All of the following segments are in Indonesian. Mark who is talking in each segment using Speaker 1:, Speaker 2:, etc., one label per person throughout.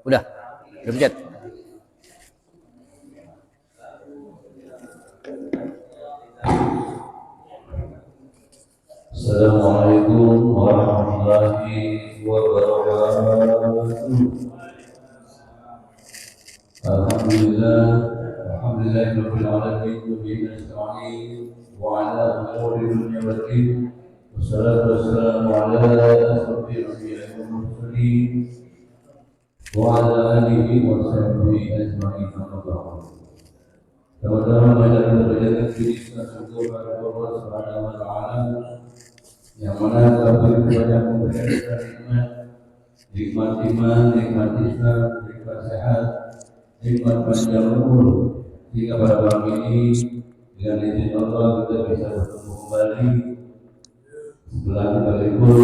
Speaker 1: Udah pencet.
Speaker 2: Assalamualaikum warahmatullahi wabarakatuh. Alhamdulillahirabbil alamin wa bihi nasta'in wa ala umuri dunya wad din. Wassalatu wassalamu ala asyrofil anbiya'i wal mursalin wa ala alihi wa sahbihi ajma'in. Teman-teman yang berada di syukur kepada Allah Subhanahu wa taala yang mana telah banyak memberikan nikmat iman, nikmat Islam, nikmat sehat, nikmat panjang umur, hingga pada malam ini dengan izin Allah kita bisa bertemu kembali setelah kita libur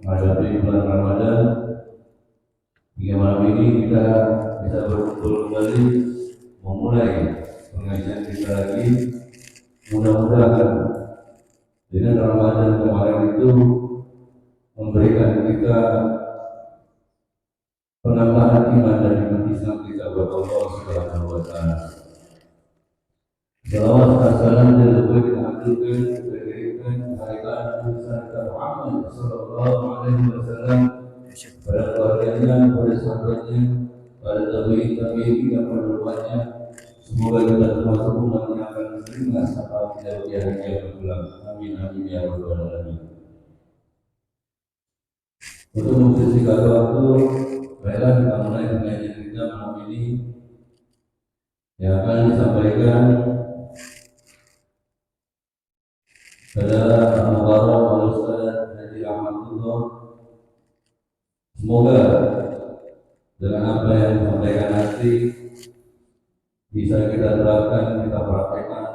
Speaker 2: menghadapi bulan Ramadan. Hingga malam ini kita bisa berkumpul kembali memulai pengajian kita lagi. Mudah-mudahan dengan Ramadan kemarin itu memberikan kita penambahan iman dan iman Islam kita kepada Allah Subhanahu wa taala. Salawat dan salam kita haturkan berikan kehadiran Nabi Muhammad sallallahu alaihi wasallam pada keluarganya, pada sahabatnya, pada tabi'in yang menerukannya. Semoga kita termasuk umat yang akan menerima syafaat dari hari kiamat. Amin amin ya rabbal alamin. Untuk mempersingkat waktu, baiklah kita mulai pengajian kita malam ini yang akan disampaikan adalah Al-Mukarram Al-Ustaz Haji Ahmadullah. Semoga dengan apa yang disampaikan nanti bisa kita terapkan, kita praktekkan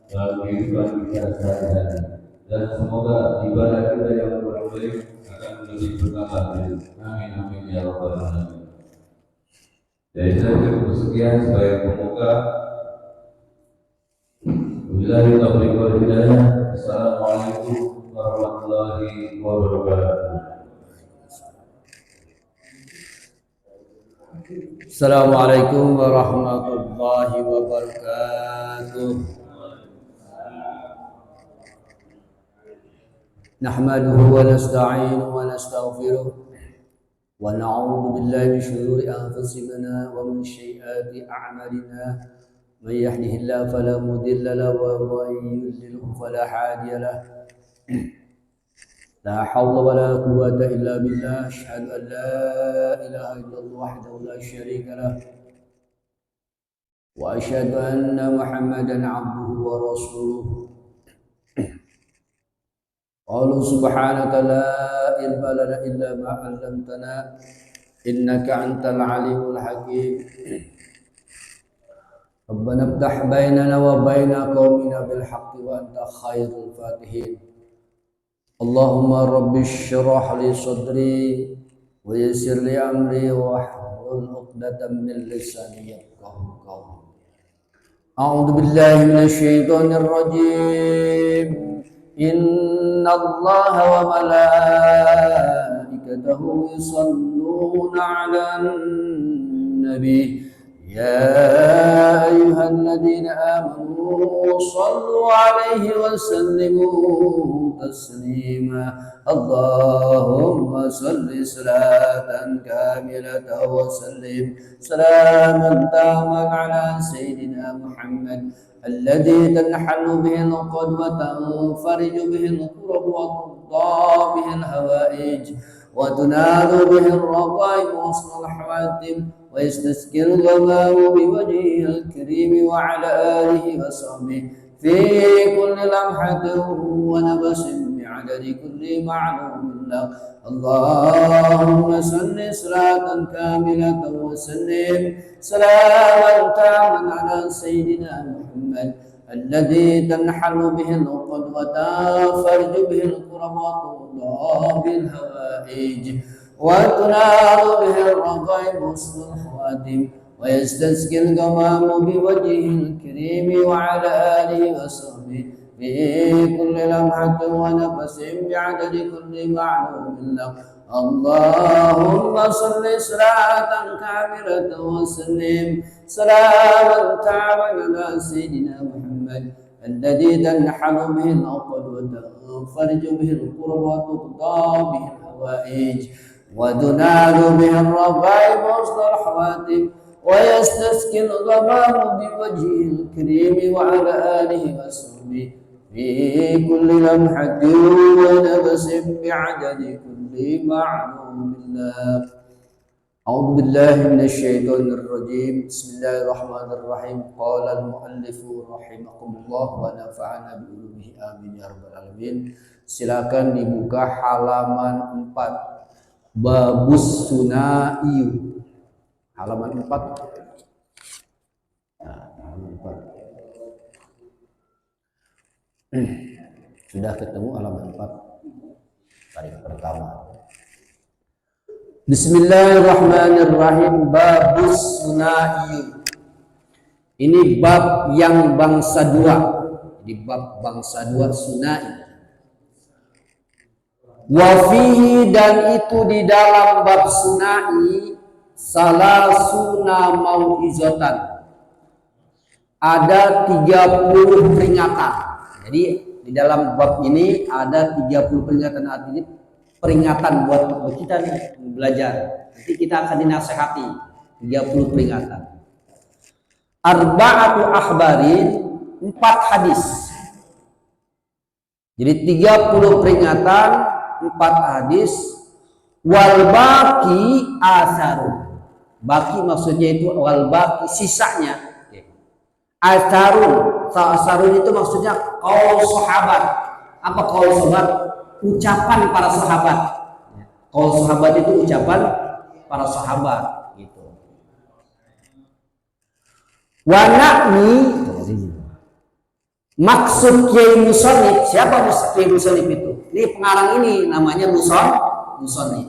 Speaker 2: dalam kehidupan kita sehari-hari, dan semoga ibadah kita yang baik akan lebih bertambah. Amin amin ya rabbal alamin. Jadi saya cukup sekian sebagai pembuka. Wabillahi taufiq wal hidayah. Assalamualaikum warahmatullahi wabarakatuh.
Speaker 1: Assalamualaikum warahmatullahi wabarakatuh. Nahmaduhu wa nasta'inuhu wa nastaghfiruh wa na'udzu billahi min shururi anfusina wa min sayyiati a'malina. Man yahdihillahu fala mudilla lahu wa man yudlilhu fala hadiya lahu. لا حول ولا قوة إلا بالله. أشهد أن لا إله إلا الله وحده لا شريك له وأشهد أن محمدا عبده ورسوله. قالوا سبحانك لا علم لنا إلا ما علمتنا إنك أنت العليم الحكيم. ربنا افتح بيننا وبين قومنا بالحق وأنت خير الفاتحين. اللهم رب اشرح لي صدري ويسر لي أمري واحلل عقدة من لساني يفقهوا قولي. أعوذ بالله من الشيطان الرجيم. إن الله وملائكته يصلون على النبي يا أيها الذين آمنوا صلوا عليه وسلموا تسليما. اللهم صل صلاة كاملة وسلم سلاما تاما على سيدنا محمد الذي تنحل به العقد وتنفرج به الكرب وتقضى به الهوائج وتنال به الرغائب وحسن الحواتم ويستسقي الغمام بوجهه الكريم وعلى آله وصحبه في كل لمحة ونفس بعدد كل معلوم له. اللهم صل صلاة كاملة وسلم سلاما تاما على سيدنا محمد الذي تنحل به العقد وتنفرج به الكرب وتقضى به الهوائج وتنال به الرغائب وحسن الخواتم ويستسقي الغمام بوجهه الكريم وعلى آله وصحبه في كل لمحة ونفس بعدد كل معلوم له. Allahumma salli salatan kamilatan wa sallim salaman ta'ala ala sayyidina Muhammad alladhi tanhalu bihi al-uqad wa tanfariju bihi al-qurb wa tuqda bihi al-hawaij wa tunalu bihi al-raghaib wa husnul khawatim wa yastasqi al-ghamam bi wajhihi al-karim wa ala alihi wa sahbihi في كل لمحة ونفس بعدد كل معلوم الله. أعوذ بالله من الشيطان الرجيم. بسم الله الرحمن الرحيم. قال المؤلف رحمكم الله ونفعنا بعلومه آمين يا رب العالمين. Silakan dibuka halaman 4 Babus Sunaiyu, halaman 4. Halaman 4. Sudah ketemu halaman 4 tarik pertama. Bismillahirrahmanirrahim. Babus Sunaiyu. Ini bab yang bangsa dua. Di bab bangsa dua Sunai. Wa fihi, dan itu di dalam bab Sunai, salasuna mau'izatan. Ada 30 peringatan. Jadi di dalam bab ini ada 30 peringatan, artinya peringatan buat kita nih belajar. Nanti kita akan dinasehati 30 peringatan. Arba'atu akhbarin, 4 hadis. Jadi 30 peringatan, 4 hadis. Wal baqi asarun. Baqi maksudnya itu wal baqi, sisanya. Asarun itu maksudnya qaul sahabat. Apa qaul sahabat? Ucapan para sahabat. Qaul sahabat itu ucapan para sahabat gitu. Wa na'ni, maksud Kiai Musannif. Siapa Kiai Musannif itu? Ini pengarang ini namanya Musannif.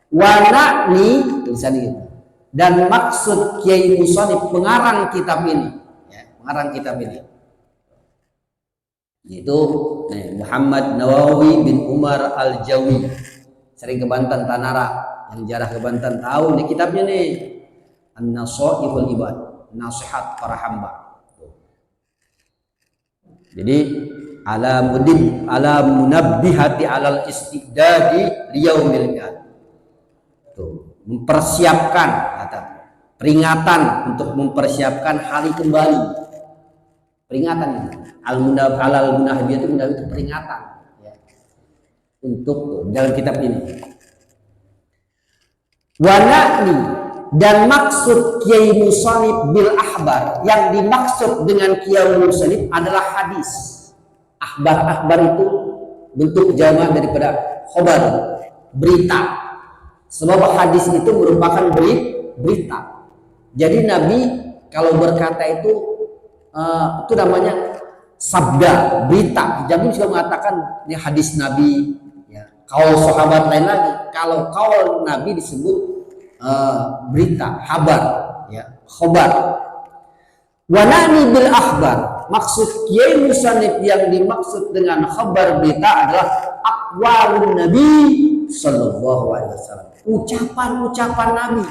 Speaker 1: Wa na'ni tulisan gitu. Dan maksud Kiai Musannif, pengarang kitab ini, pengarang kitab ini, itu Muhammad Nawawi bin Umar Al-Jawi, sering ke Banten, Tanara, yang jarah ke Banten tahu nih kitabnya nih, An-Nasaihul Ibad, nasihat para hamba. Jadi ala munabbihati alal istidadi liyaumil qiyamah. Tuh, mempersiapkan kata peringatan untuk mempersiapkan hari kembali. Peringatan alal munahbiyah itu peringatan ya, untuk dalam kitab ini. Wana'ni, dan maksud Kiai Musannif bil ahbar, yang dimaksud dengan Kiai Musannif adalah hadis. Akhbar itu bentuk jamak daripada khobar, berita. Sebab hadis itu merupakan berita. Jadi Nabi kalau berkata itu namanya sabda, berita. Jamin juga mengatakan ini hadis Nabi ya. Kaul sahabat lain lagi. Kalau kaul Nabi disebut berita, habar ya, khobar. Wanani bil akhbar, maksud Kiai Musannif yang dimaksud dengan khabar berita adalah aqwalun Nabi sallallahu alaihi wasallam. Ucapan-ucapan Nabi.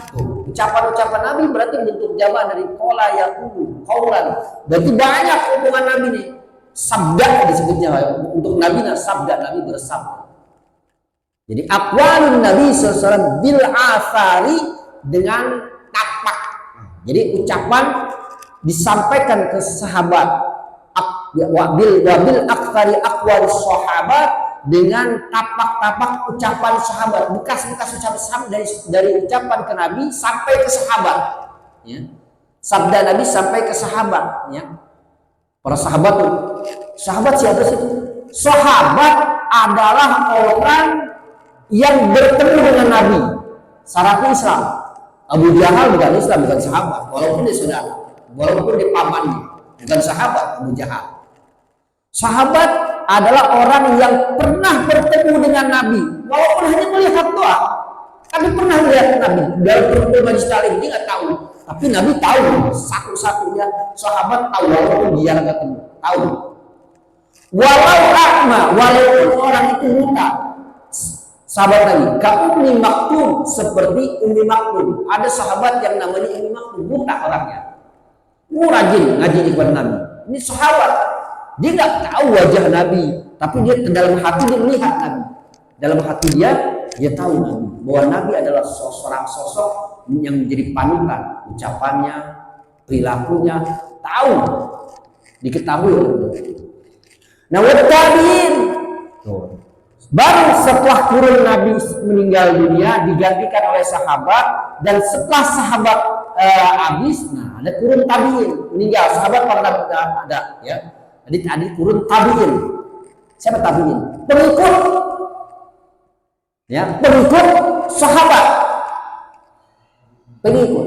Speaker 1: Ucapan-ucapan Nabi berarti bentuk jamak dari qala yaqulu, qaulan. Berarti banyak hubungan Nabi nih. Sabda disebutnya untuk Nabi, sabda Nabi bersabda. Jadi aqwalun Nabi sallallahu alaihi wasallam bil athari, dengan tapak. Jadi ucapan disampaikan ke sahabat. Wabil aktsari aqwal sahabat, dengan tapak-tapak ucapan sahabat, bekas-bekas ucapan sahabat, dari ucapan ke Nabi sampai ke sahabat ya. Sabda Nabi sampai ke sahabat ya. Para sahabat tuh. Sahabat siapa sih? Sahabat adalah orang yang bertemu dengan Nabi. Syaratnya Islam. Abu Jahal bukan Islam, bukan sahabat, walaupun dia saudara, walaupun dia pamannya, bukan sahabat Abu Jahal. Sahabat adalah orang yang pernah bertemu dengan Nabi, walaupun hanya melihat doang, tapi pernah melihat Nabi. Dalam pertemuan majlis taklim dia nggak tahu, tapi Nabi tahu. Satu-satunya sahabat tahu, walaupun dia nggak ketemu, tahu. Walau akma, walaupun orang itu buta, Sahabat Nabi, ka Ummi Maktum, seperti Ummi Maktum. Ada sahabat yang namanya Ummi Maktum, buta orangnya. Rajin ngaji di kepada Nabi. Ini sahabat. Dia nggak tahu wajah Nabi, tapi dia dalam hati dia melihat Nabi. Dalam hati dia tahu Nabi, bahwa Nabi adalah seorang sosok yang menjadi panutan, ucapannya, perilakunya, tahu, diketahui. Nah, wattabi'in. Baru setelah turun Nabi meninggal dunia digantikan oleh sahabat, dan setelah sahabat habis, nah ada turun tabi'in meninggal. Sahabat pernah ada ya. Jadi ada turun tabi'in. Siapa tabi'in? Pengikut. Ya, pengikut sahabat. Pengikut.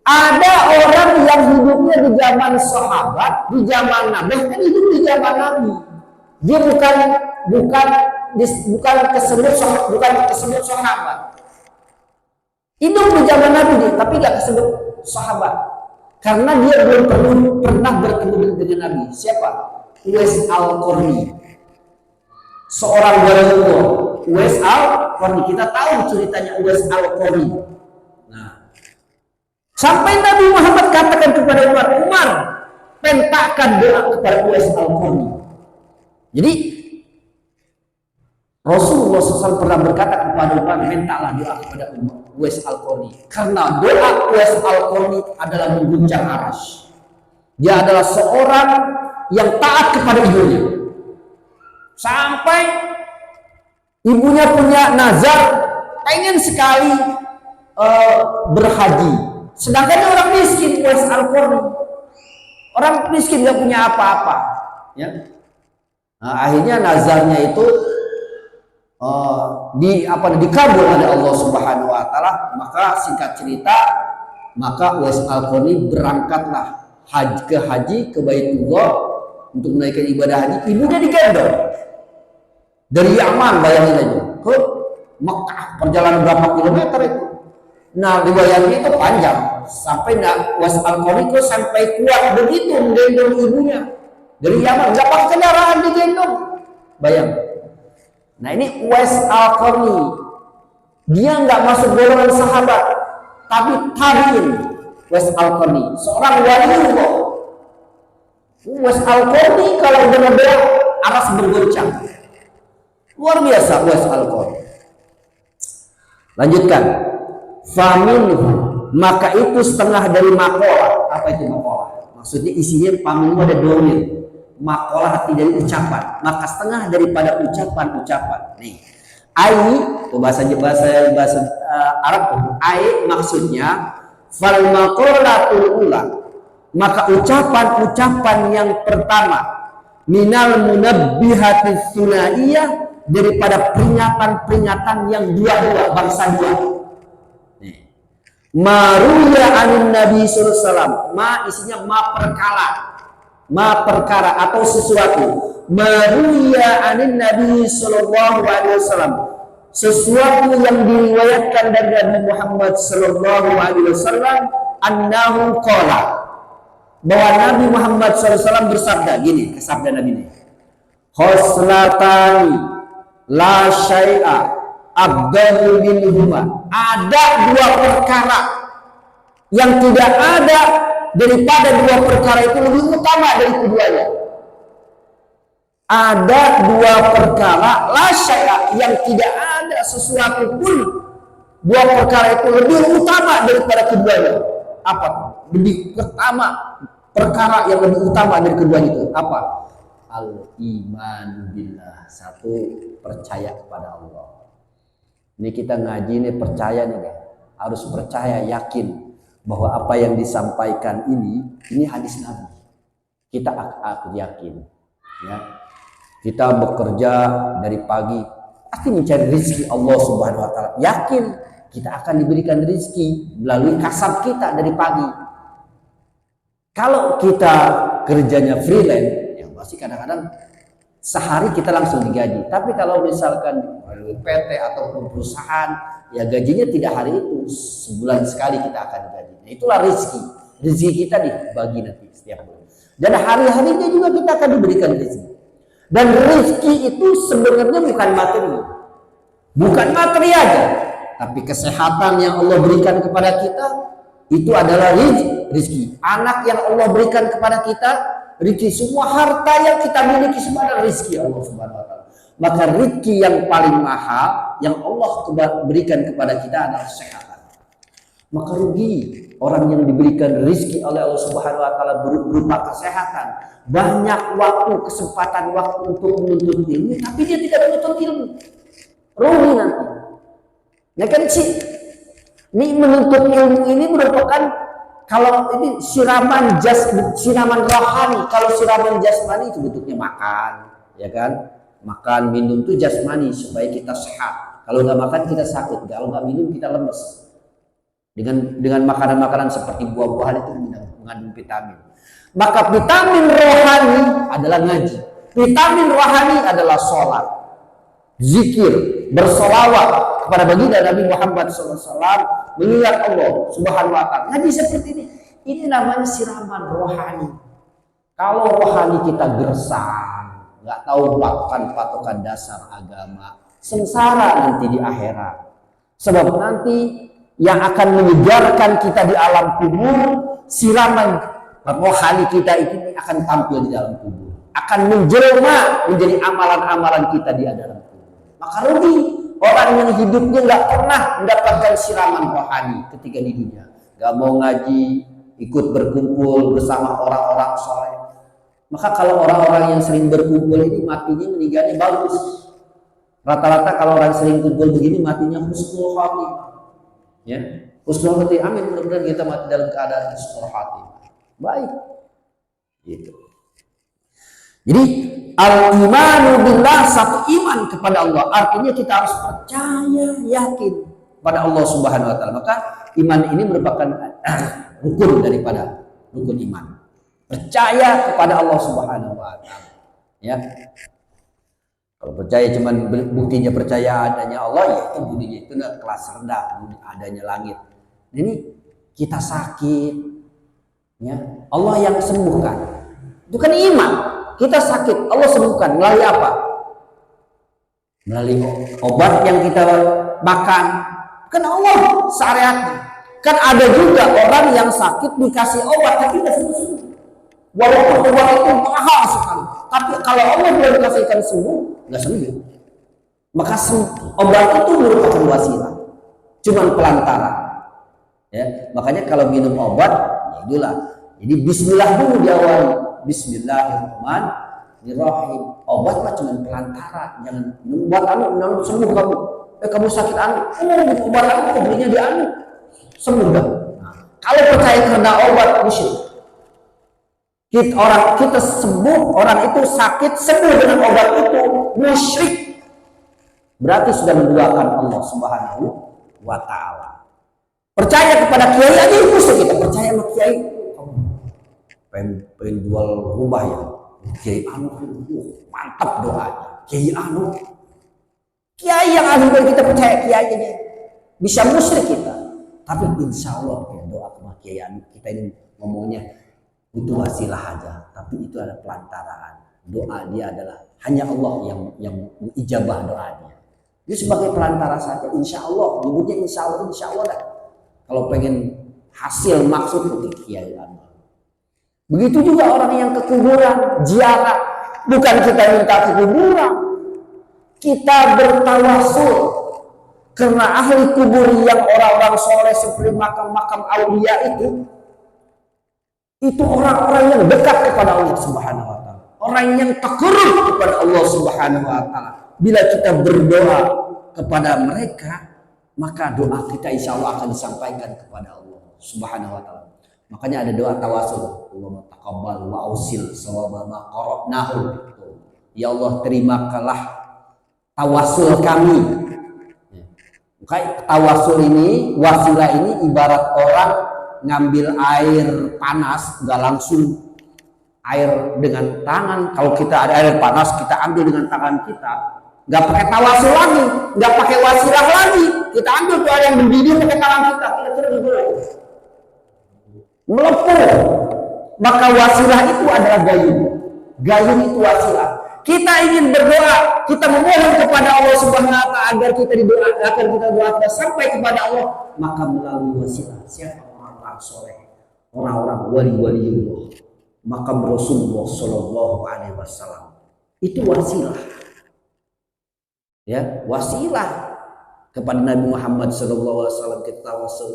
Speaker 1: Ada orang yang hidupnya di zaman sahabat, di zaman Nabi, kan hidup di zaman Nabi. Dia bukan kesebut sahabat. Hidup di zaman Nabi dia, tapi nggak kesebut sahabat. Karena dia belum pernah bertemu dengan Nabi. Siapa? Uwais Al-Qarni. Seorang waliullah. Uwais Al-Qarni. Kita tahu ceritanya Uwais Al-Qarni. Nah, sampai Nabi Muhammad katakan kepada Umar, pentakkan doa kepada Uwais Al-Qarni. Jadi Rasulullah SAW pernah berkata kepada Umar, mintalah doa kepada Uwais Al-Qarni. Karena doa Uwais Al-Qarni adalah mengguncang arasy. Dia adalah seorang yang taat kepada ibunya. Sampai ibunya punya nazar, pengen sekali berhaji. Sedangkan dia orang miskin, Uwais Al-Qarni. Orang miskin gak punya apa-apa. Ya. Nah, akhirnya nazarnya itu dikabul oleh Allah Subhanahu wa taala. Maka singkat cerita, maka Uwais Al-Qarni berangkatlah haji ke Baitullah untuk menaikkan ibadah haji. Ibunya digendong dari Yaman, bayangin aja, ke Mekah, perjalanan berapa kilometer itu. Nah, riwayatnya itu panjang sampai Uwais Al-Qarni sampai kuat begitu menggendong ibunya dari Yaman, nggak pakai kendaraan, digendong. Bayang. Nah, ini Uwais Al-Qarni, dia nggak masuk golongan sahabat, tapi tabi'in. Uwais Al-Qarni, seorang waliullah. Uwais Al-Qarni kalau benar-benar aras bergoncang, luar biasa Uwais Al-Qarni. Lanjutkan. Faminhu, maka itu setengah dari maqalah. Apa itu maqalah? Maksudnya isinya faminhu ada domir. Maqalah arti dari ucapan, maka setengah daripada ucapan. Nih, ai itu bahasa Arab tuh. Ai maksudnya fal maqalatul ula, maka ucapan yang pertama minal munabbihati sunaiyah, daripada peringatan yang dua bangsa dua. Nih, maruya anin nabi sallallahu alaihi wasallam, ma isinya ma perkara atau sesuatu. Maruya anin Nabi sallallahu alaihi wasallam, sesuatu yang diriwayatkan dari Nabi Muhammad sallallahu alaihi wasallam, annahu qala, bahwa Nabi Muhammad sallallahu alaihi wasallam bersabda gini, sabda Nabi ini, khoslatani la syai'a abdalu minhuma, ada dua perkara yang tidak ada daripada dua perkara itu lebih utama dari keduanya. Ada dua perkara la syai'a, yang tidak ada sesuatu pun dua perkara itu lebih utama daripada keduanya. Apa? Lebih pertama, perkara yang lebih utama dari keduanya itu apa? Al-iman billah. Satu, percaya kepada Allah. Ini kita ngaji ini percaya nih, harus percaya, yakin bahwa apa yang disampaikan ini hadis Nabi. Kita yakin, ya. Kita bekerja dari pagi pasti mencari rezeki Allah Subhanahu wa taala. Yakin kita akan diberikan rezeki melalui kasab kita dari pagi. Kalau kita kerjanya freelance, ya pasti kadang-kadang sehari kita langsung digaji. Tapi kalau misalkan melalui PT ataupun perusahaan, ya gajinya tidak hari itu, sebulan sekali kita akan digaji. Nah, itulah rezeki. Rezeki kita dibagi nanti setiap bulan. Dan hari-harinya juga kita akan diberikan rezeki. Dan rezeki itu sebenarnya bukan materi. Bukan materi aja, tapi kesehatan yang Allah berikan kepada kita itu adalah rizki. Anak yang Allah berikan kepada kita rizki. Semua harta yang kita miliki semua adalah rizki Allah Subhanahu wa taala. Maka rizki yang paling mahal yang Allah berikan kepada kita adalah kesehatan. Maka rugi orang yang diberikan rizki oleh Allah Subhanahu wa taala berupa kesehatan, banyak waktu, kesempatan waktu untuk menuntut ilmu, tapi dia tidak menuntut ilmu. Rugi nanti. Ya kan sih? Ini menuntut ilmu ini merupakan, kalau ini siraman rohani. Kalau siraman jasmani itu bentuknya makan, ya kan? Makan, minum itu jasmani supaya kita sehat. Kalau nggak makan kita sakit, kalau nggak minum kita lemes. Dengan makanan-makanan seperti buah-buahan itu mengandung vitamin. Maka vitamin rohani adalah ngaji. Vitamin rohani adalah sholat, zikir, bersolawat kepada baginda Nabi Muhammad SAW, mengingat Allah Subhanahu wa taala. Ngaji seperti ini namanya siraman rohani. Kalau rohani kita gersang, nggak tahu patokan dasar agama, sengsara nanti di akhirat. Sebab nanti yang akan menyegarkan kita di alam kubur, siraman rohani kita ini akan tampil di dalam kubur, akan menjelma menjadi amalan-amalan kita di dalam kubur. Maka rugi orang yang hidupnya nggak pernah mendapatkan siraman rohani ketika di dunia, nggak mau ngaji, ikut berkumpul bersama orang-orang soleh. Maka kalau orang-orang yang sering berkumpul ini matinya meninggalnya bagus. Rata-rata kalau orang sering kumpul begini matinya husnul khatimah. Ya, husnul khatimah. Amin, mudah-mudahan kita mati dalam keadaan husnul khatimah. Baik. Gitu. Jadi al-imanu billah, satu iman kepada Allah, artinya kita harus percaya, yakin pada Allah Subhanahu wa taala. Maka iman ini merupakan rukun daripada rukun iman. Percaya kepada Allah Subhanahu wa taala. Ya. Kalau percaya cuman buktinya percaya adanya Allah, ya itu buktinya itu kelas rendah, adanya langit. Ini kita sakit, ya Allah yang sembuhkan. Itu kan iman. Kita sakit, Allah sembuhkan. Melalui apa? Melalui obat yang kita makan. Kan Allah syariatnya. Kan ada juga orang yang sakit dikasih obat tapi tidak sembuh-sembuh. Walaupun obat itu mahal sekali, tapi kalau Allah belum kasihkan sembuh, nggak sembuh. Maka obat itu merupakan wasilah, cuman pelantara. Ya, makanya kalau minum obat, ya itulah. Jadi Bismillah dulu diawali. Bismillahirrahmanirrahim. Obat mah cuman pelantara, jangan buat anu sembuh kamu. Kamu sakit anu, obat anu belinya di anu, sembuh dah. Nah, kalau percaya karena obat musyrik. Kita sembuh, orang itu sakit sembuh dengan obat itu, musyrik. Berarti sudah menduakan Allah Subhanahu wa taala. Percaya kepada kiai aja itu kita percaya sama kiai. Pengen jual rumah ya, kiai anu mantap doanya. Kiai anu, kiai yang ahli kita percaya kiai aja bisa musyrik kita. Tapi insya Allah ya, doa sama kiai anu kita ini ngomongnya itu wasilah aja, tapi itu ada pelantaraan. Doa dia adalah hanya Allah yang ijabah doanya. Dia sebagai pelantara saja, insya Allah. Nyebutnya insya Allah dah. Kalau pengen hasil maksud untuk kiai anu. Begitu juga orang yang ke kuburan, ziarah. Bukan kita minta ke kuburan, kita bertawasul. Karena ahli kubur yang orang-orang soleh seperti makam-makam aulia itu orang-orang yang dekat kepada Allah Subhanahu wa taala. Orang yang takarrub kepada Allah Subhanahu wa taala. Bila kita berdoa kepada mereka, maka doa kita insya Allah akan disampaikan kepada Allah Subhanahu wa taala. Makanya ada doa tawasul, Allahumma taqabbal wa ausil sawaba ma qara'nahu. Ya Allah, terimakanlah tawasul kami. Maka tawasul ini, wasilah ini ibarat orang ngambil air panas, nggak langsung air dengan tangan. Kalau kita ada air panas, kita ambil dengan tangan kita, nggak pakai tawasul lagi, nggak pakai wasilah lagi, kita ambil tuh air yang mendidih pakai tangan kita, kira-kira gimana? Melepur. Maka wasilah itu adalah gayung. Gayung itu wasilah. kita ingin berdoa, kita memohon kepada Allah Subhanahu wa taala agar kita doa sampai kepada Allah, maka melalui wasilah siapa orang-orang soleh, orang-orang wali-waliullah, makam Rasulullah Shallallahu Alaihi Wasallam itu wasilah, ya wasilah kepada Nabi Muhammad Shallallahu Alaihi Wasallam kita tawasul,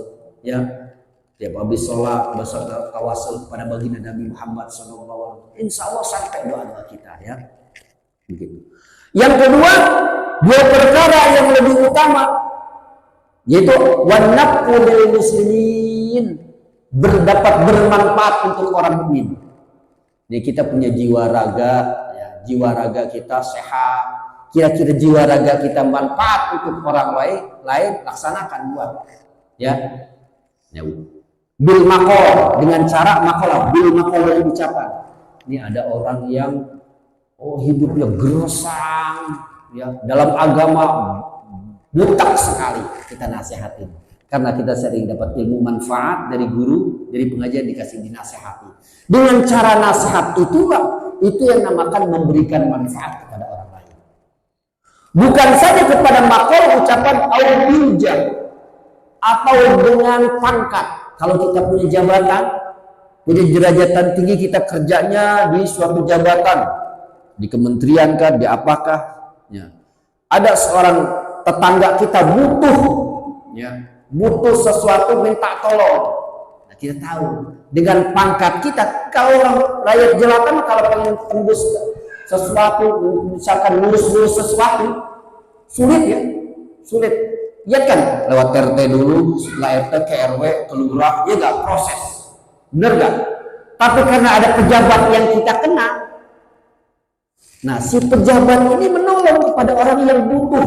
Speaker 1: ya tiap habis sholat berserta tawasul kepada baginda Nabi Muhammad Shallallahu Alaihi Wasallam, insya Allah sampai doa kita, ya. Begitu. Yang kedua, dua perkara yang lebih utama yaitu wanaf'u lil muslimin, dapat bermanfaat untuk orang mukmin. Jadi kita punya jiwa raga, ya, jiwa raga kita sehat, kira-kira jiwa raga kita manfaat untuk orang lain laksanakan buat, ya. Bil maqol, dengan cara maqalah, bil maqol yang ucapan. Ini ada orang yang hidupnya gersang, ya, dalam agama butak sekali, kita nasihatin karena kita sering dapat ilmu manfaat dari guru, dari pengajian dikasih dinasihati. Dengan cara nasihat itulah itu yang namakan memberikan manfaat kepada orang lain. Bukan saja kepada makor ucapan aubilja atau dengan pangkat. Kalau kita punya jabatan, punya derajatan tinggi, kita kerjanya di suatu jabatan, di kementerian kah, di apakah, ya. Ada seorang tetangga kita butuh, ya, butuh sesuatu, minta tolong. Nah, kita tahu dengan pangkat kita, kalau orang rakyat jelata kalau pengen tembus sesuatu, misalkan ngurus sesuatu, sulit, ya, sulit. Ya kan, lewat RT dulu, setelah RT ke RW, ke lurah, ya nggak, proses, bener nggak? Tapi karena ada pejabat yang kita kenal, nah si pejabat ini menolong kepada orang yang butuh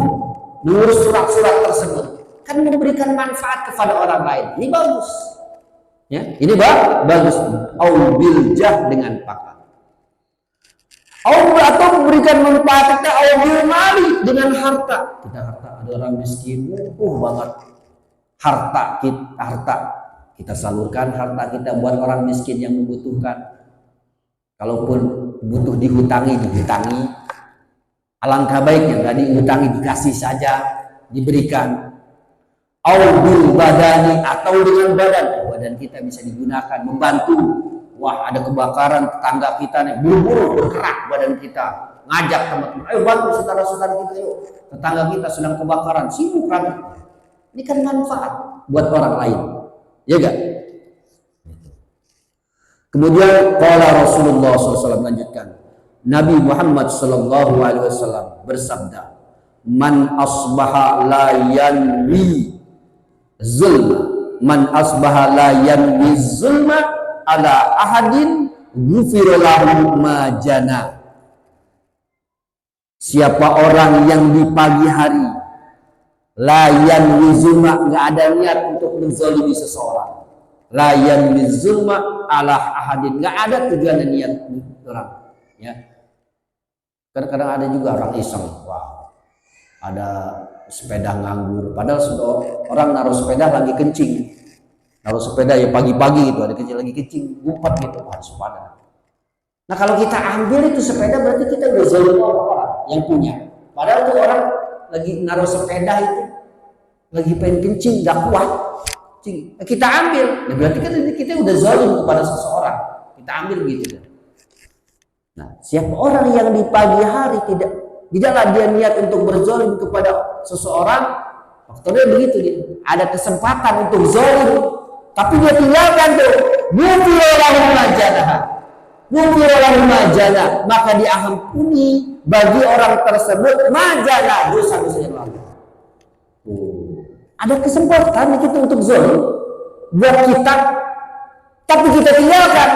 Speaker 1: mengurus surat-surat tersebut, kan memberikan manfaat kepada orang lain. Ini bagus, ya, ini bagus. Aubiljah dengan pangkat. Atau memberikan manfaat kita aubil mali dengan harta. Kita harta, ada orang miskin, banget harta kita salurkan harta kita buat orang miskin yang membutuhkan. Kalaupun butuh dihutangi, alangkah baiknya nggak dihutangi, dikasih saja, diberikan. Aubil badani, atau dengan badan kita bisa digunakan membantu. Wah, ada kebakaran, tetangga kita nih buru-buru bergerak badan kita, ngajak teman-teman, ayo bantu saudara-saudara kita, yuk, tetangga kita sedang kebakaran, sibuk kan. Ini kan manfaat buat orang lain, ya gak? Kemudian qala Rasulullah SAW melanjutkan, Nabi Muhammad SAW bersabda, man asbaha la yanwi zulma, man asbaha la yanwi zulma ala ahadin ghufira lahu ma jana. Siapa orang yang di pagi hari la yanwi zulma, nggak ada niat untuk menzalimi seseorang, la yanwi zulma ala ahadin, nggak ada tujuan dan niat orang, ya. Kadang-kadang ada juga orang iseng, wah ada sepeda nganggur, padahal orang naruh sepeda lagi kencing, naruh sepeda ya pagi-pagi gitu, ada kecil lagi kencing, ngumpet gitu, harus pada. Nah kalau kita ambil itu sepeda berarti kita udah zalim orang yang punya, padahal tuh orang lagi naruh sepeda itu lagi pengen kencing, gak kuat, kita ambil, ya berarti kan kita udah zalim kepada seseorang, kita ambil gitu. Nah, siapa orang yang di pagi hari tidaklah dia niat untuk berzalim kepada seseorang, faktornya begitu, dia ada kesempatan untuk zalim, tapi dia tinggalkan tuh, maka diampuni bagi orang tersebut majana, dosa-dosa yang lalu. Ada kesempatan kita untuk zalim buat kita, tapi kita tinggalkan,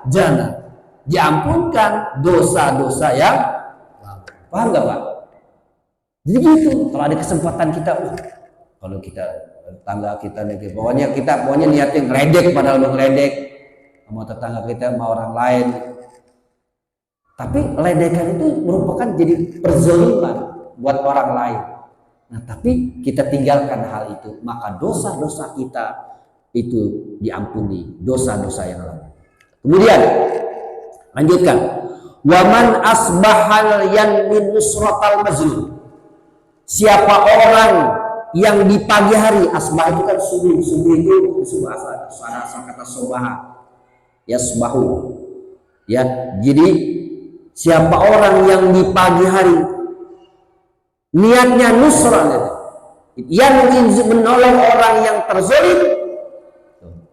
Speaker 1: jana, diampunkan dosa-dosa yang paham gak Pak? Jadi gitu, kalau ada kesempatan kita, kalau kita tetangga kita nih, pokoknya niatnya ngeledek, padahal mau ngeledek sama tetangga kita, sama orang lain, tapi ledekan itu merupakan jadi perzaliman buat orang lain. Nah tapi kita tinggalkan hal itu, maka dosa-dosa kita itu diampuni, dosa-dosa yang lalu. Kemudian Lanjutkan. Waman asbahal yanmin nusratal mazlum. Siapa orang yang di pagi hari, asbah itu kan subuh, subuh itu subuh asal kata sobaha, yasbahu, ya. Jadi siapa orang yang di pagi hari niatnya nusrah, yang ingin menolong orang yang terzalim,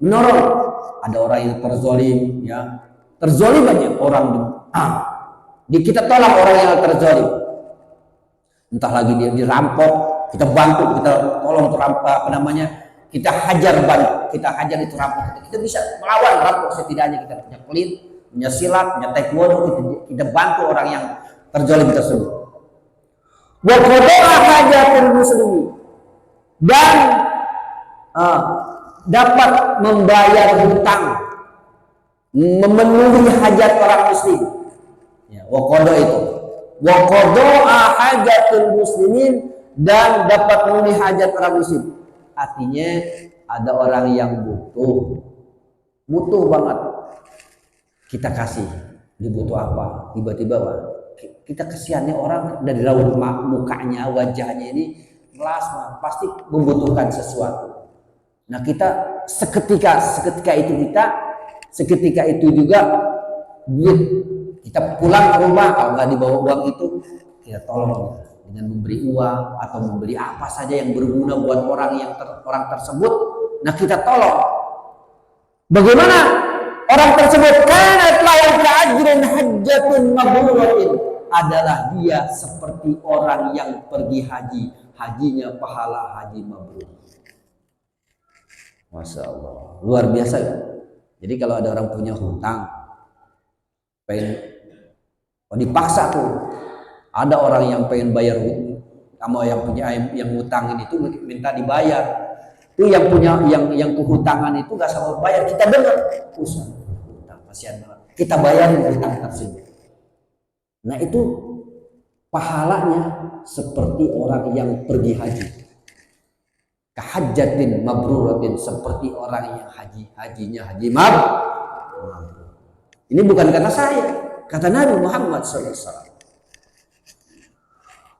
Speaker 1: menolong. Ada orang yang terzalim, ya, terzalim aja orang kita tolong orang yang terzalim. Entah lagi dia dirampok, kita bantu, kita tolong terampok, kita hajar itu rampok. Kita bisa melawan rampok, setidaknya kita punya pelit, punya silat, punya taekwondo, kita bantu orang yang terzalim tersebut. Wa qada'a hajatul muslimin, dan dapat membayar hutang, memenuhi hajat orang muslim. Ya, wa qada itu. Wa qada'a hajatul muslimin, dan dapat memenuhi hajat orang muslim. Artinya ada orang yang butuh banget, kita kasih. Dia butuh apa? Tiba-tiba kita kesiannya orang dari raut mukanya, wajahnya ini melas, pasti membutuhkan sesuatu. Nah kita seketika itu juga duit kita pulang ke rumah, kalau nggak dibawa uang itu kita tolong dengan memberi uang atau memberi apa saja yang berguna buat orang tersebut. Nah kita tolong. Bagaimana orang tersebut? Karena lahu ajrun hajjatun mabruratin, adalah dia seperti orang yang pergi haji, hajinya pahala haji mabrur. Masya Allah, luar biasa kan? Jadi kalau ada orang punya hutang, dipaksa tuh, ada orang yang pengen bayar sama yang punya yang hutangin itu minta dibayar. Itu yang punya yang kehutangan itu gak sama bayar, kita dengar usah hutang, kasihan banget, kita bayarin hutang tersebut. Nah itu pahalanya seperti orang yang pergi haji, kahajjatin mabruratin, seperti orang yang hajinya haji mabrur. Ini bukan kata saya, kata Nabi Muhammad SAW.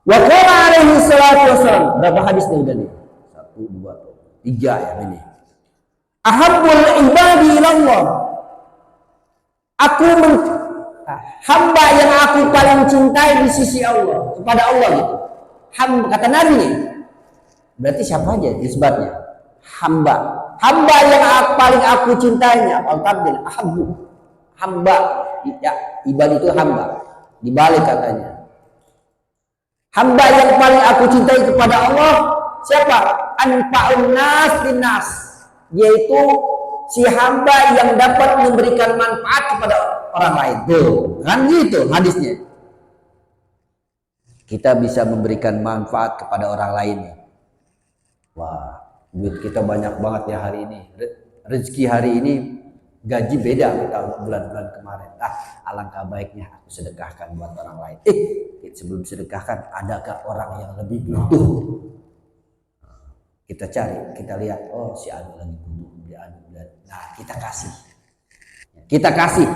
Speaker 1: Wa qala alaihi salatu wassalam. Berapa hadis nih udah nih? 1, 2, 3 ya ini. Ahabbul ibadi ilallah. Hamba yang aku paling cintai di sisi Allah, kepada Allah gitu. Kata Nabi nih. Berarti siapa aja disebutnya? Hamba yang paling aku cintainya, al-tabdil, ahabbu. Hamba, ya, ibadah itu hamba. Dibalik katanya. Hamba yang paling aku cintai kepada Allah siapa? Anfa'un nas linnas, yaitu si hamba yang dapat memberikan manfaat kepada orang lain. Tuh, kan gitu hadisnya. Kita bisa memberikan manfaat kepada orang lain. Wah, duit kita banyak banget ya hari ini. Rezeki hari ini gaji beda kita bulan-bulan kemarin. Alangkah baiknya aku sedekahkan buat orang lain. Sebelum sedekahkan, adakah orang yang lebih butuh? Kita cari, kita lihat, oh si Anu lagi butuh, nah kita kasih. Kita kasih.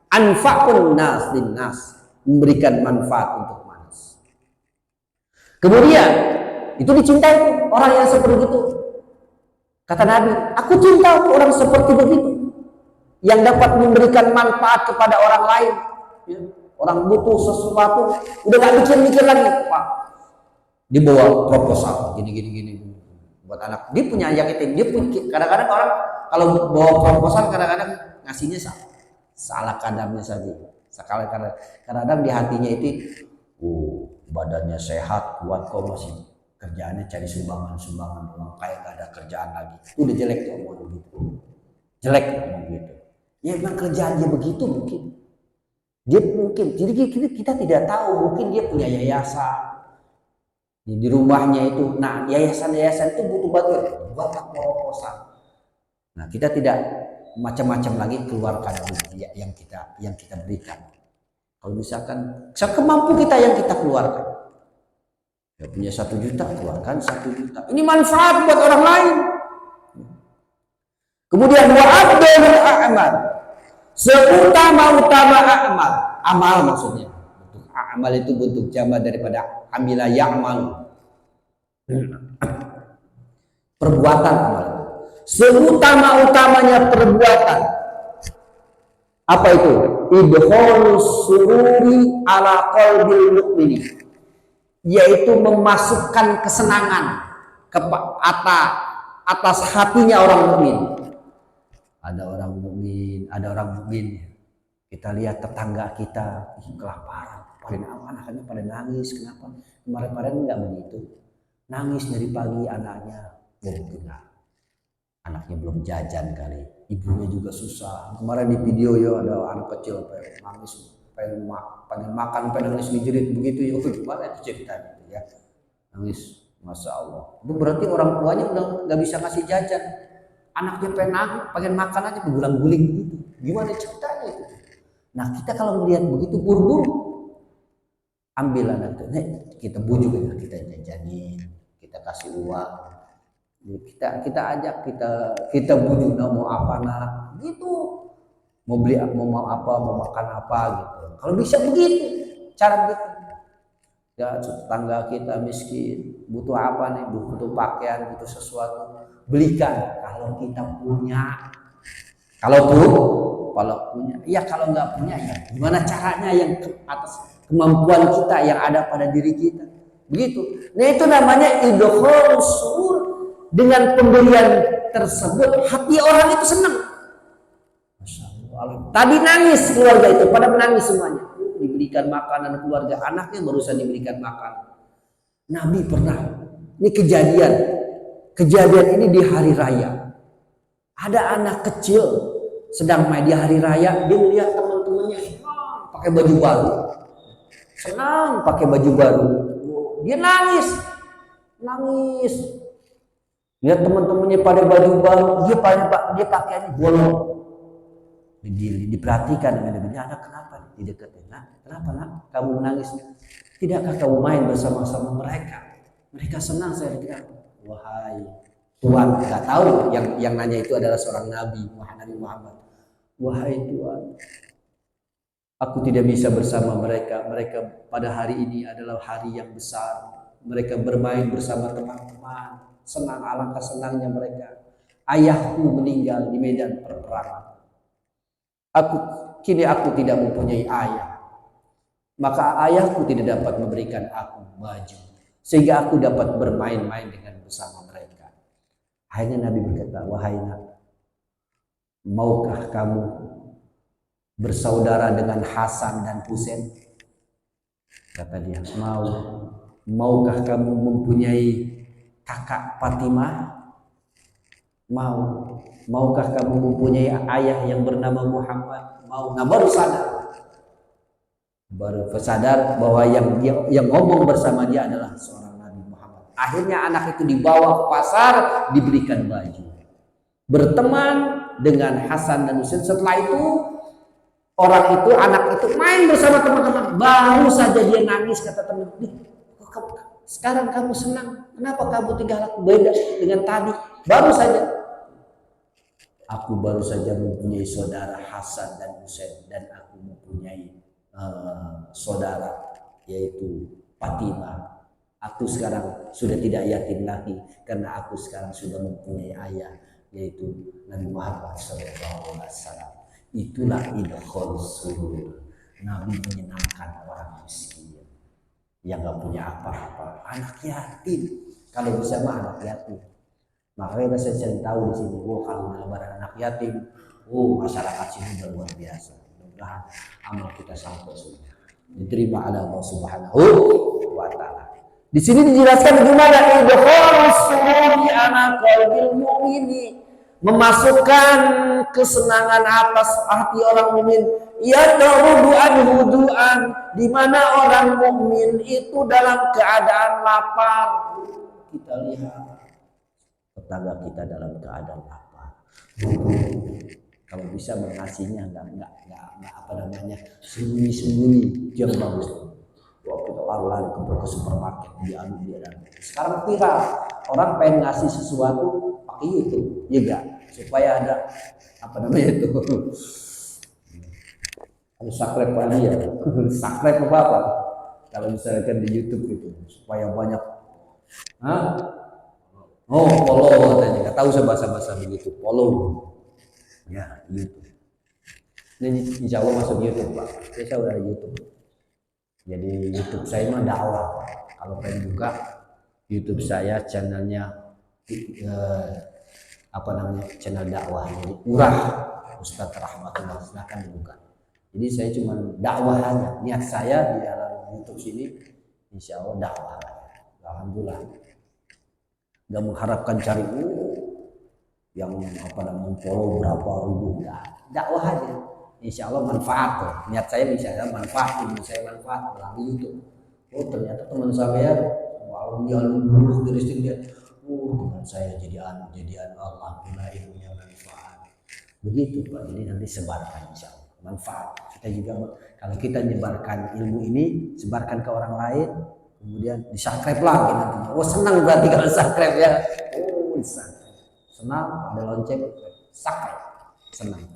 Speaker 1: Anfa'un nas linnas, memberikan manfaat untuk manusia. Kemudian itu dicintai orang yang seperti itu. Kata Nabi, aku cinta orang seperti begitu, yang dapat memberikan manfaat kepada orang lain. Ya. Orang butuh sesuatu, udah gak mikir-mikir lagi, Pak. Dibawa proposal, gini. Buat anak, dia punya yakin, dia punya. Kadang-kadang orang kalau bawa proposal, kadang-kadang ngasihnya salah kadarnya saja. Kadang-kadang di hatinya itu, badannya sehat, kuat, kok masih kerjaannya cari sumbangan doang, kayak gak ada kerjaan lagi. Itu udah jelek tuh omong gitu. Jelek omong gitu. Ya memang kerjaan dia begitu mungkin. Dia mungkin, jadi kita tidak tahu, mungkin dia punya yayasan di rumahnya itu. Nah yayasan itu butuh bantuan, buat proposal. Nah kita tidak macam-macam lagi keluarkan yang kita berikan. Kalau misalkan sekemampu kita yang kita keluarkan, ya punya 1 juta, keluarkan 1 juta. Ini manfaat buat orang lain. Kemudian wa abdul a'mal, Seutama-utama amal maksudnya. Amal itu bentuk jamak daripada amila ya'mal. Perbuatan amal. Seutama-utamanya perbuatan. Apa itu? Idkhalus sururi ala qalbil mu'mini. Yaitu memasukkan kesenangan ke atas hatinya orang mukmin. Ada orang mukmin. Kita lihat tetangga kita kelaparan, anaknya pada nangis. Kenapa? Kemarin-kemarin enggak begitu. Nangis dari pagi anaknya, anaknya belum jajan kali, ibunya juga susah. Kemarin di video ya ada anak kecil nangis, pengen makan, pengen nangis menjerit begitu ya. Gimana itu ceritanya ya? Nangis, masya Allah. Itu berarti orang tuanya udah nggak bisa ngasih jajan. Anaknya pengen makan aja berguling-guling begitu. Gimana ceritanya itu? Nah kita kalau melihat begitu buru-buru ambil anak itu, kita bujuk ya, kita jajanin, kita kasih uang, kita ajak, kita bujuk, mau apa nak, gitu, mau beli mau apa, mau makan apa gitu. Kalau bisa begitu, cara begitu. Ya tetangga kita miskin, butuh apa nih, butuh pakaian, butuh sesuatu, belikan kalau kita punya. Kalau punya, ya kalau nggak punya ya gimana caranya yang atas kemampuan kita yang ada pada diri kita. Begitu. Nah itu namanya idkhalus surur. Dengan pemberian tersebut hati orang itu senang. Masya Allah. Tadi nangis keluarga itu, pada menangis semuanya. Diberikan makanan keluarga, anaknya barusan diberikan makanan. Nabi pernah, ini kejadian ini di hari raya. Ada anak kecil sedang main di hari raya, dia melihat teman-temannya senang pakai baju baru. Senang pakai baju baru. Dia nangis. Lihat teman-temannya pada baju baru, dia pakaiannya bolong. Diperhatikan dengan dia, anak kenapa? Dideketin. Nah, kenapa nak? Kamu menangis? Tidakkah kamu main bersama-sama mereka? Mereka senang saya dengar. Wahai Tuhan, nggak tahu yang nanya itu adalah seorang Nabi Muhammad. Wahai Tuhan, aku tidak bisa bersama mereka. Mereka pada hari ini adalah hari yang besar. Mereka bermain bersama teman-teman. Senang, alangkah senangnya mereka. Ayahku meninggal di medan perperangan. Kini aku tidak mempunyai ayah. Maka ayahku tidak dapat memberikan aku baju. Sehingga aku dapat bermain-main dengan bersama mereka. Akhirnya Nabi berkata, wahai nak, maukah kamu bersaudara dengan Hasan dan Husain? Kata dia, mau. Maukah kamu mempunyai kakak Fatimah? Mau. Maukah kamu mempunyai ayah yang bernama Muhammad? Mau. Nah baru sadar bahwa yang ngomong bersama dia adalah seorang Nabi Muhammad. Akhirnya anak itu dibawa ke pasar, diberikan baju, berteman dengan Hasan dan Husain. Setelah itu anak itu main bersama teman-teman. Baru saja dia nangis, kata teman, sekarang kamu senang, kenapa kamu tinggal aku beda dengan tadi? Baru saja aku baru saja mempunyai saudara Hasan dan Husain, dan aku mempunyai saudara yaitu Fatimah. Aku sekarang sudah tidak yatim lagi karena aku sekarang sudah mempunyai ayah yaitu Nabi Muhammad SAW. Itulah idkhalus surur. Nabi menyenangkan orang miskin yang nggak punya apa-apa, anak yatim. Kalau bisa mah anak yatim. Makanya saya sering tahu di sini, kalau lebaran anak yatim, masyarakat sini udah luar biasa. Mudah-mudahan amal kita sampai semua diterima oleh Allah Subhanahu wa Ta'ala. Di sini dijelaskan bagaimana idkhalus sururi ala qalbil mu'mini, memasukkan kesenangan atas hati orang mukmin. Ya du'an, di mana orang mukmin itu dalam keadaan lapar. Kita lihat tetangga kita dalam keadaan lapar. Kalau bisa mengasihnya enggak sembunyi-sembunyi, yang bagus. Waktu kita lari ke supermarket, diambil dia. Sekarang viral, orang pengen ngasih sesuatu pakai YouTube, ya enggak? Supaya ada Harus subscribe Pak dia. Subscribe apa? Kalau misalkan di YouTube itu supaya banyak. Hah? Oh, follow katanya. Nggak tahu saya bahasa begitu. Follow. Ya, YouTube. Ini insya Allah masuk YouTube Pak. Saya udah YouTube. Jadi YouTube saya mah dakwah. Kalau pengen buka YouTube saya channelnya channel dakwah. Jadi Urah Ustaz Rahmatullah, silahkan dibuka. Jadi saya cuma dakwah aja. Niat saya di dalam YouTube sini insya Allah dakwah. Alhamdulillah. Gak mengharapkan cari yang follow berapa ribu. Dakwah aja. Insya Allah manfaat tuh. Niat saya misalnya manfaat, ilmu saya manfaat melalui YouTube. Oh ternyata teman saya walau dia lulus dari sini dia, teman saya jadi alhamdulillah ilmunya manfaat. Begitu Pak. Jadi nanti sebarkan insya Allah manfaat. Kita juga kalau kita menyebarkan ilmu ini, sebarkan ke orang lain, kemudian di-subscribe lagi nantinya. Oh senang berarti kalau subscribe ya. Oh senang ada lonceng, subscribe senang.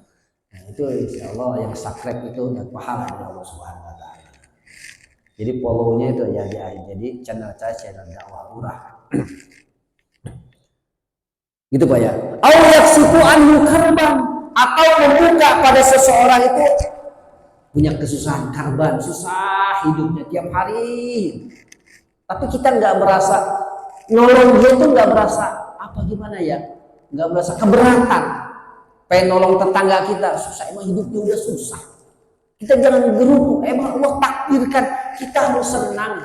Speaker 1: Nah itu insya Allah yang subscribe itu dan pahala dari Allah Subhanahu Wa Taala. Jadi follow-nya itu ya, jadi channel saya channel dakwah Urah. Gitu Pak ya. Au yaksifu anhu karban, atau membuka pada seseorang itu punya kesusahan karban, susah hidupnya tiap hari. Tapi kita nggak merasa nolong dia itu nggak merasa gimana ya, nggak merasa keberatan. Pengen nolong tetangga kita susah, emang hidupnya udah susah. Kita jangan gerutu, emang Allah takdirkan kita harus senang.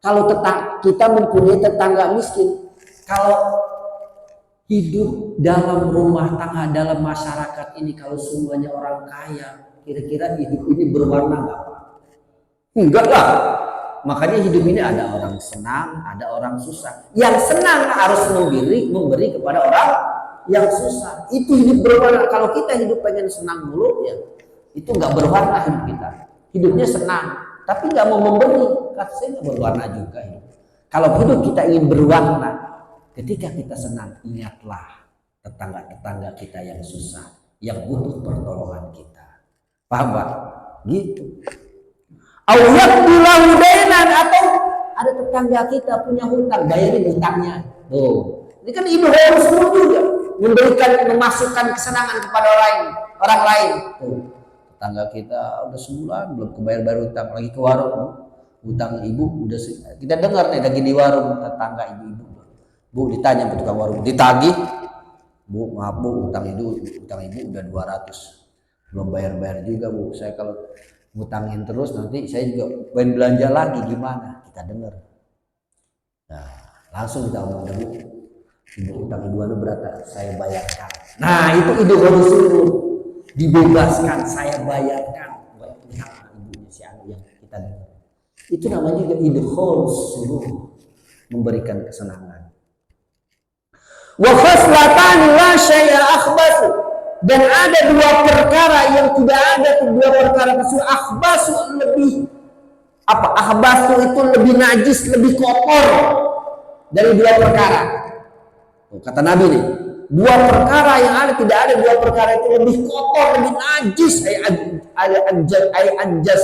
Speaker 1: Kalau kita mempunyai tetangga miskin, kalau hidup dalam rumah tangga, dalam masyarakat ini, kalau semuanya orang kaya, kira-kira hidup ini berwarna nggak? Enggak lah. Makanya hidup ini ada orang senang, ada orang susah. Yang senang harus memberi kepada orang yang susah. Itu hidup berwarna. Kalau kita hidup pengen senang dulu ya, itu nggak berwarna hidup kita. Hidupnya senang, tapi nggak mau memberi, kasih nggak berwarna juga hidup. Kalau hidup kita ingin berwarna, ketika kita senang, ingatlah tetangga-tetangga kita yang susah, yang butuh pertolongan kita. Paham Pak? Gitu. Awyaqdilahu dainan, atau ada tetangga kita punya hutang, bayarin hutangnya. Tuh, ini kan ibu harus juga memasukkan kesenangan kepada orang lain. Tuh, tetangga kita udah sebulan belum kebayar hutang, lagi ke warung, hutang ibu udah kita dengar nih lagi di warung tetangga ibu. Bu ditanya ke tukang warung, ditagih. Bu, maaf Bu, hutang ibu udah 200. Belum bayar juga Bu. Saya kalau ngutangin terus nanti saya juga pengen belanja lagi gimana? Kita dengar. Nah, langsung kita ngomong, Bu, ibu hutang ibu berapa? Saya bayarkan. Nah, itu ide Rasul, dibebaskan, saya bayarkan buat pihak ibunya si anak yang kita dengar. Itu namanya juga ide Rasul, memberikan kesenangan. Wa khaslatani la syai'a akhbasu, dan ada dua perkara yang tidak ada dua perkara tersebut akhbasu lebih akhbasu itu lebih najis, lebih kotor dari dua perkara. Kata Nabi nih, dua perkara yang ada, tidak ada dua perkara itu lebih kotor, lebih najis, anjas,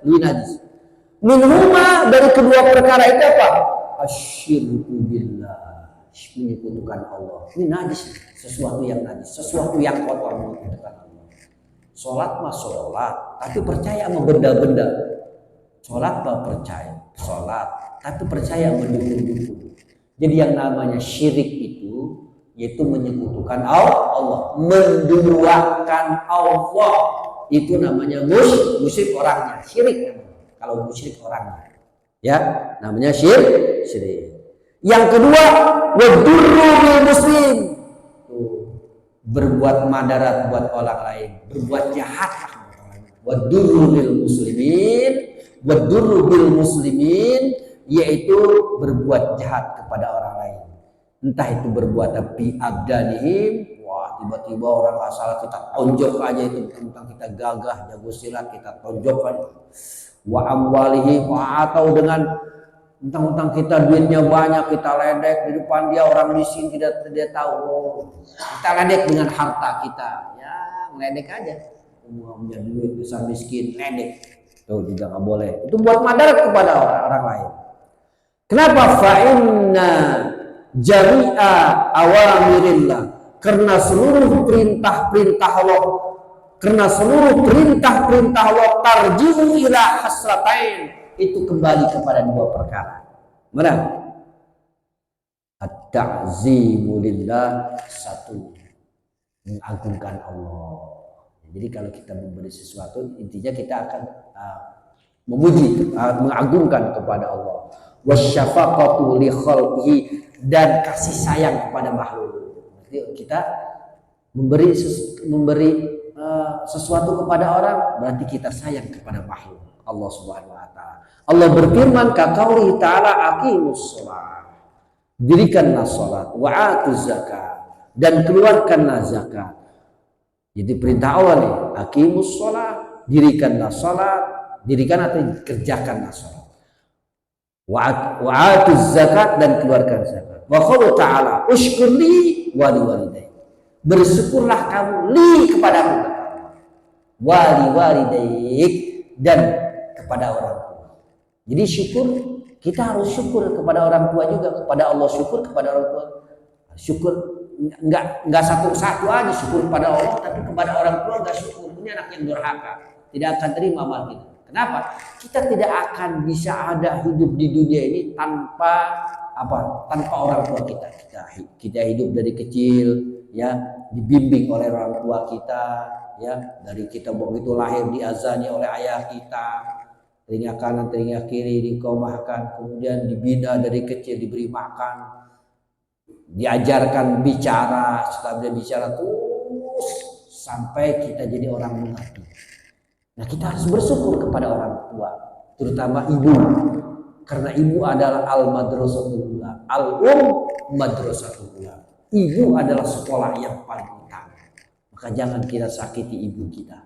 Speaker 1: lebih najis. Minhuma, dari kedua perkara itu apa? Asyirku billah, menyekutukan Allah. Ini najis, sesuatu yang najis, sesuatu yang kotor, menyekutukan Allah. Sholat mah sholat, tapi percaya sama benda-benda. Sholat mah percaya, sholat, tapi percaya sama dukun-dukun. Jadi yang namanya syirik itu yaitu menyekutukan Allah, menduakan Allah. Itu namanya musyrik orangnya, syirik. Kalau musyrik orangnya, ya namanya syirik. Yang kedua, wadurru bil muslim, berbuat madarat buat orang lain, berbuat jahat. Wadurru bil muslimin, yaitu berbuat jahat kepada orang lain. Entah itu berbuat tapi abdanihim, wah tiba-tiba orang asal kita tonjok aja, itu tentang kita gagah jago silat kita tonjok aja. Wa amwalihi, atau dengan tentang kita duitnya banyak kita ledek di depan dia, orang miskin tidak tahu, kita ledek dengan harta kita, ya meledek aja. punya duit besar miskin, ledek. Tuh juga nggak boleh. Itu buat madarat kepada orang lain. Kenapa? Fa'inna jami'a awamirillah. Karena seluruh perintah-perintah Allah, tarji'u ila hasratain, itu kembali kepada dua perkara. Mana? At-ta'zimu lillah, satu, mengagungkan Allah. Jadi kalau kita memberi sesuatu, intinya kita akan memuji, mengagungkan kepada Allah. Wasyafaqatu li khalqihi, dan kasih sayang kepada makhluk. Jadi kita memberi sesuatu kepada orang, berarti kita sayang kepada makhluk Allah Subhanahu wa taala. Allah berfirman, kaqauli ta'ala, aqimus shalah, dirikanlah salat, wa atuz zakat, dan keluarkanlah zakat. Jadi perintah awal nih, aqimus shalah, dirikanlah salat, dirikan atau kerjakanlah salat. Wa atuz zakat, dan keluarkan zakat. Wa qala ta'ala, ushkurli wa liwalidayk, bersyukurlah kamu li kepada Allah, wali walidayk, dan kepada orang tua. Jadi syukur, kita harus syukur kepada orang tua juga, kepada Allah syukur, kepada orang tua syukur. Enggak satu-satu aja syukur kepada Allah, tapi kepada orang tua enggak syukur. Ini anak yang durhaka, tidak akan terima amal kita. Kenapa? Kita tidak akan bisa ada hidup di dunia ini tanpa orang tua kita. Kita hidup dari kecil, ya, dibimbing oleh orang tua kita, ya, dari kita begitu lahir diazani oleh ayah kita, telinga kanan telinga kiri dikomahkan, kemudian dibina dari kecil, diberi makan, diajarkan bicara, setelah dia bicara terus sampai kita jadi orang mengerti. Nah, kita harus bersyukur kepada orang tua, terutama ibu, karena ibu adalah al-madrasatul ula, madrasatul ula. Ibu adalah sekolah yang paling utama. Maka jangan kita sakiti ibu kita.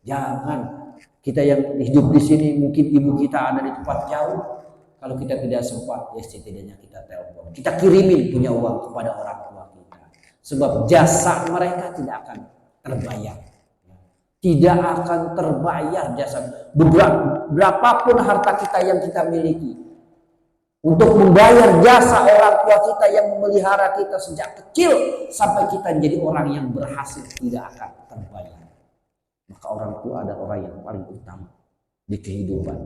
Speaker 1: Jangan. Kita yang hidup di sini, mungkin ibu kita ada di tempat jauh. Kalau kita tidak sempat, ya setidaknya kita telepon, kita kirimin punya uang kepada orang tua kita. Sebab jasa mereka tidak akan terbayar. Tidak akan terbayar jasa. Berapapun harta kita yang kita miliki, untuk membayar jasa orang tua kita yang memelihara kita sejak kecil sampai kita menjadi orang yang berhasil, tidak akan terbayar. Maka orang tua adalah orang yang paling utama di kehidupan.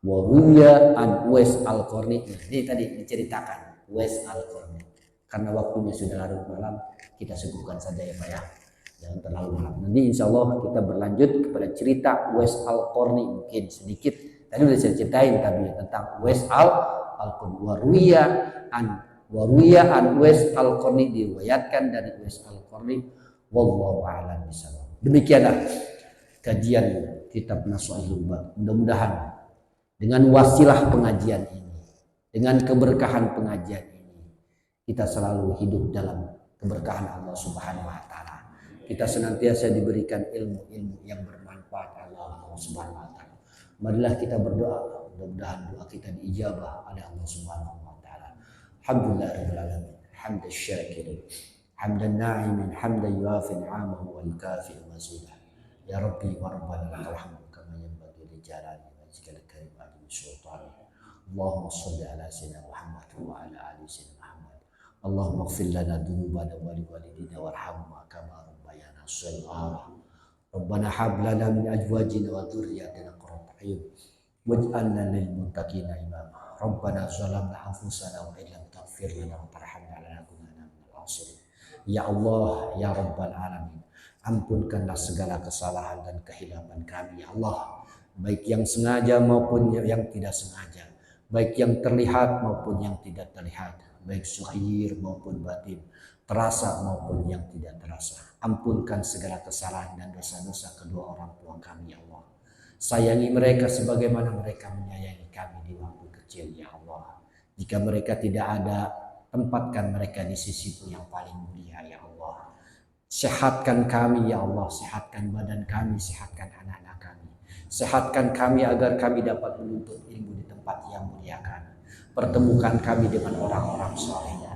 Speaker 1: Waruya an Uwais Al-Qarni. Ini tadi diceritakan Uwais Al-Qarni. Karena waktunya sudah larut malam, kita sebutkan saja ya Pak ya. Jangan terlalu malam. Nanti insya Allah kita berlanjut kepada cerita Uwais Al-Qarni, mungkin sedikit. Tadi sudah saya ceritain tapi tentang Uwais Al-Qarni. Waruya an Uwais Al-Qarni, diriwayatkan dari Uwais Al-Qarni. Wallahu a'lam bishawab. Demikianlah kajian kitab Nasuhul Ummah. Mudah-mudahan dengan wasilah pengajian ini, dengan keberkahan pengajian ini, kita selalu hidup dalam keberkahan Allah Subhanahu wa taala. Kita senantiasa diberikan ilmu-ilmu yang bermanfaat Allah Subhanahu wa taala. Marilah kita berdoa, mudah-mudahan doa kita diijabah oleh Allah Subhanahu wa taala. Alhamdulillahirabbil alamin, hamdan syakirin, hamdan na'imin, hamdan yuafi ni'amahu wa yukafi mazidah. Ya Rabbi wa Rabbana lakal hamdu kama yanbaghi li jalali wajhikal karim wa li sultani. Allahumma shalli ala sayyidina Muhammad wa ala ali sayyidina Muhammad. Allahumma ighfir lana dhunubana wa li walidina warhamna kama rabbayana shaghira. Rabbana hab lana min azwajina wa dhurriyyatina qurrata a'yun waj'alna lil muttaqina imama. Rabbana zalamna anfusana wa illam taghfir lana wa tarhamna lanakunanna minal khasirin. Ya Allah, ya Rabbal alamin, ampunkanlah segala kesalahan dan kehilapan kami ya Allah, baik yang sengaja maupun yang tidak sengaja, baik yang terlihat maupun yang tidak terlihat, baik zahir maupun batin, terasa maupun yang tidak terasa. Ampunkan segala kesalahan dan dosa-dosa kedua orang tua kami ya Allah. Sayangi mereka sebagaimana mereka menyayangi kami di waktu kecil ya Allah. Jika mereka tidak ada, tempatkan mereka di sisimu yang paling mulia ya Allah. Sehatkan kami ya Allah, sehatkan badan kami, sehatkan anak-anak kami. Sehatkan kami agar kami dapat menuntut ilmu di tempat yang muliakan. Pertemukan kami dengan orang-orang soleh ya.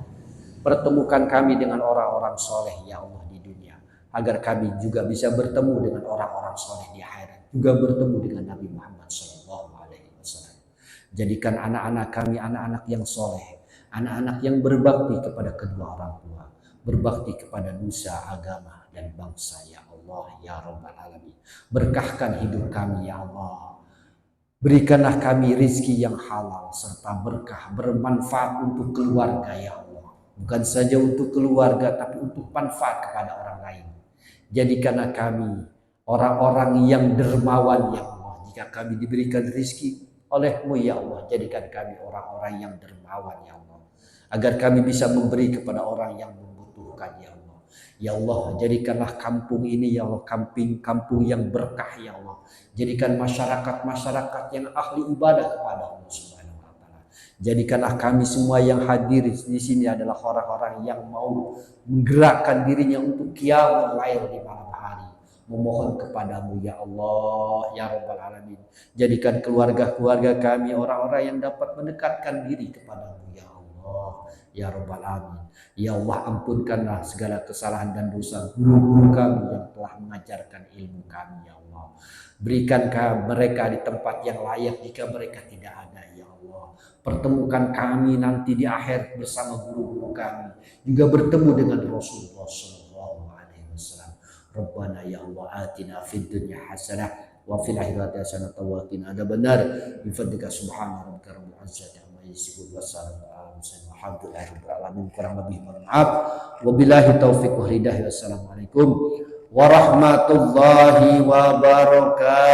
Speaker 1: Pertemukan kami dengan orang-orang soleh ya Allah di dunia. agar kami juga bisa bertemu dengan orang-orang soleh di akhirat, juga bertemu dengan Nabi Muhammad SAW. Jadikan anak-anak kami anak-anak yang soleh, anak-anak yang berbakti kepada kedua orang tua, berbakti kepada nusa, agama, dan bangsa, ya Allah, ya Rabbal Alamin. Berkahkan hidup kami, ya Allah. Berikanlah kami rizki yang halal serta berkah, bermanfaat untuk keluarga, ya Allah. Bukan saja untuk keluarga, tapi untuk manfaat kepada orang lain. Jadikanlah kami orang-orang yang dermawan, ya Allah. Jika kami diberikan rizki oleh-Mu, ya Allah, jadikan kami orang-orang yang dermawan, ya Allah. Agar kami bisa memberi kepada orang yang membutuhkan, ya Allah. Ya Allah, jadikanlah kampung ini, ya Allah, kampung yang berkah, ya Allah. Jadikan masyarakat yang ahli ibadah kepada Allah Subhanahu wa taala. Jadikanlah kami semua yang hadir di sini adalah orang-orang yang mau menggerakkan dirinya untuk qiyamul lail di malam hari, memohon kepadamu, ya Allah, ya Rabbal Alamin. Jadikan keluarga-keluarga kami orang-orang yang dapat mendekatkan diri kepadamu, ya Allah, ya Rabbal Alamin. Ya Allah, ampunkanlah segala kesalahan dan dosa guru-guru kami yang telah mengajarkan ilmu kami, ya Allah. Berikan mereka di tempat yang layak jika mereka tidak ada, ya Allah. Pertemukan kami nanti di akhir bersama guru-guru kami, juga bertemu dengan Rasulullah SAW. Rabbana ya Allah, atina fid dunya hasanah wa fil akhirati hasanah wa qina adzabannar. Bi fadlika subhana rabbika rabbil izzati amma yasifun wa salamun alal mursalin walhamdulillahi rabbil alamin. Kurang lebih mohon maaf. Wabillahi taufiq wal hidayah. Wassalamualaikum warahmatullahi wabarakatuh.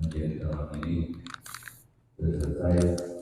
Speaker 2: Menjadi orang ini selesai